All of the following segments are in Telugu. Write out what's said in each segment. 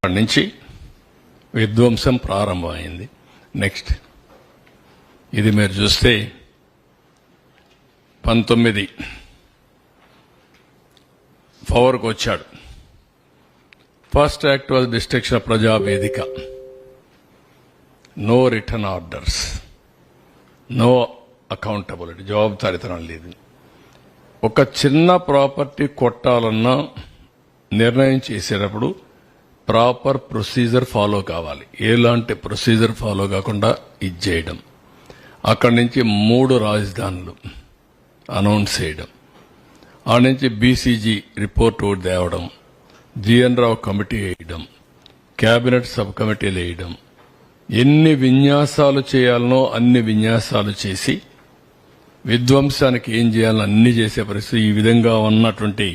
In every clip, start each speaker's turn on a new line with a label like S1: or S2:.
S1: అక్కడి నుంచి విధ్వంసం ప్రారంభమైంది. నెక్స్ట్ ఇది మీరు చూస్తే 19 పవర్కి వచ్చాడు. First act was destruction of Prajavedika. No return orders, no accountability, జవాబుదారీతనం లేదు. ఒక చిన్న ప్రాపర్టీ కొట్టాలన్నా నిర్ణయం చేసేటప్పుడు ప్రాపర్ ప్రొసీజర్ ఫాలో కావాలి. ఎలాంటి ప్రొసీజర్ ఫాలో కాకుండా ఇది చేయడం. అక్కడి నుంచి 3 రాజధానులు అనౌన్స్ చేయడం, ఆ నుంచి బీసీజీ రిపోర్ట్ ఒకటి తేవడం, జిఎన్ రావు కమిటీ వేయడం, కేబినెట్ సబ్ కమిటీలు వేయడం, ఎన్ని విన్యాసాలు చేయాలనో అన్ని విన్యాసాలు చేసి విధ్వంసానికి ఏం చేయాలని అన్ని చేసే పరిస్థితి. ఈ విధంగా ఉన్నటువంటి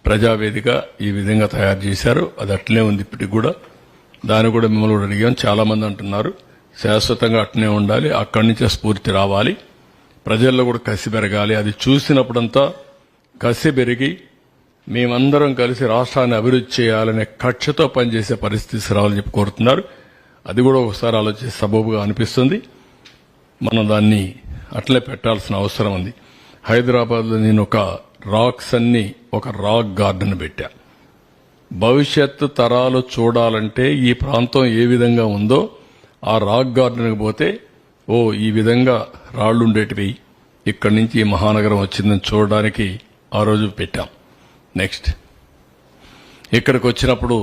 S1: ప్రజావేదిక ఈ విధంగా తయారు చేశారు. అది అట్లనే ఉంది ఇప్పటికి కూడా. దాన్ని కూడా మిమ్మల్ని కూడా అడిగాం. చాలా మంది అంటున్నారు శాశ్వతంగా అట్లనే ఉండాలి, అక్కడి నుంచే స్ఫూర్తి రావాలి, ప్రజల్లో కూడా కసి పెరగాలి. అది చూసినప్పుడంతా కసి పెరిగి మేమందరం కలిసి రాష్ట్రాన్ని అభివృద్ధి చేయాలనే కక్షతో పనిచేసే పరిస్థితి రావాలని చెప్పి కోరుతున్నారు. అది కూడా ఒకసారి ఆలోచించే సబబుగా అనిపిస్తుంది. మనం దాన్ని అట్లే పెట్టాల్సిన అవసరం ఉంది. హైదరాబాద్లో నేను ఒక రాక్ గార్డెన్ పెట్టా. భవిష్యత్తు తరాలు చూడాలంటే ఈ ప్రాంతం ఏ విధంగా ఉందో ఆ రాక్ గార్డెన్కి పోతే ఈ విధంగా రాళ్లుండేటివి, ఇక్కడి నుంచి ఈ మహానగరం వచ్చిందని చూడడానికి ఆ రోజు పెట్టాం. నెక్స్ట్ ఇక్కడికి వచ్చినప్పుడు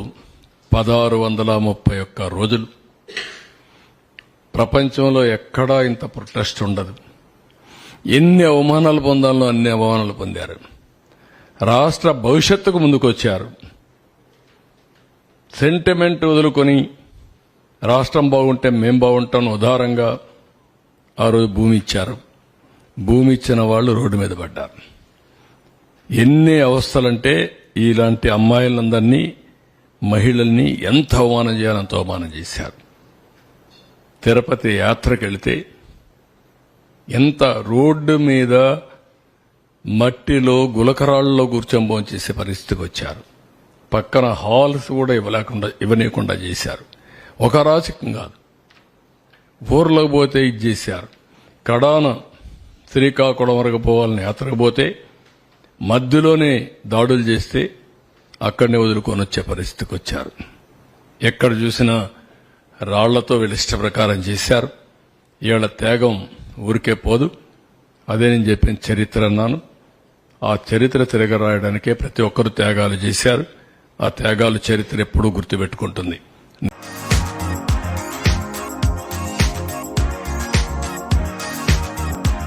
S1: 1631 రోజులు. ప్రపంచంలో ఎక్కడా ఇంత ప్రొటెస్ట్ ఉండదు. ఎన్ని అవమానాలు పొందాలో అన్ని అవమానాలు పొందారు. రాష్ట్ర భవిష్యత్తుకు ముందుకొచ్చారు. సెంటిమెంట్ వదులుకొని రాష్ట్రం బాగుంటే మేం బాగుంటాం ఉదారంగా ఆ రోజు భూమి ఇచ్చారు. భూమి ఇచ్చిన వాళ్ళు రోడ్డు మీద పడ్డారు. ఎన్ని అవస్థలంటే ఇలాంటి అమ్మాయిలందరినీ, మహిళల్ని ఎంత అవమానం చేయాలంత అవమానం చేశారు. తిరుపతి యాత్రకు వెళితే ఎంత రోడ్డు మీద మట్టిలో గులకరాళ్లలో కూర్చొని భోంచేసే పరిస్థితికి వచ్చారు. పక్కన హాల్స్ కూడా ఇవ్వనీయకుండా చేశారు. ఒక రాజకీయం కాదు, ఊర్లోకి పోతే ఇది చేశారు. కడాన శ్రీకాకుళం వరకు పోవాలని యాత్రకు పోతే మధ్యలోనే దాడులు చేస్తే అక్కడనే వదులుకొని వచ్చే పరిస్థితికి వచ్చారు. ఎక్కడ చూసినా రాళ్లతో వీళ్ళ ఇష్ట ప్రకారం చేశారు. ఇవాళ త్యాగం ఊరికే పోదు. అదే నేను చెప్పిన చరిత్ర అన్నాను. ఆ చరిత్ర తిరగరాయడానికే ప్రతి ఒక్కరూ త్యాగాలు చేశారు. ఆ త్యాగాలు చరిత్ర ఎప్పుడూ గుర్తుపెట్టుకుంటుంది.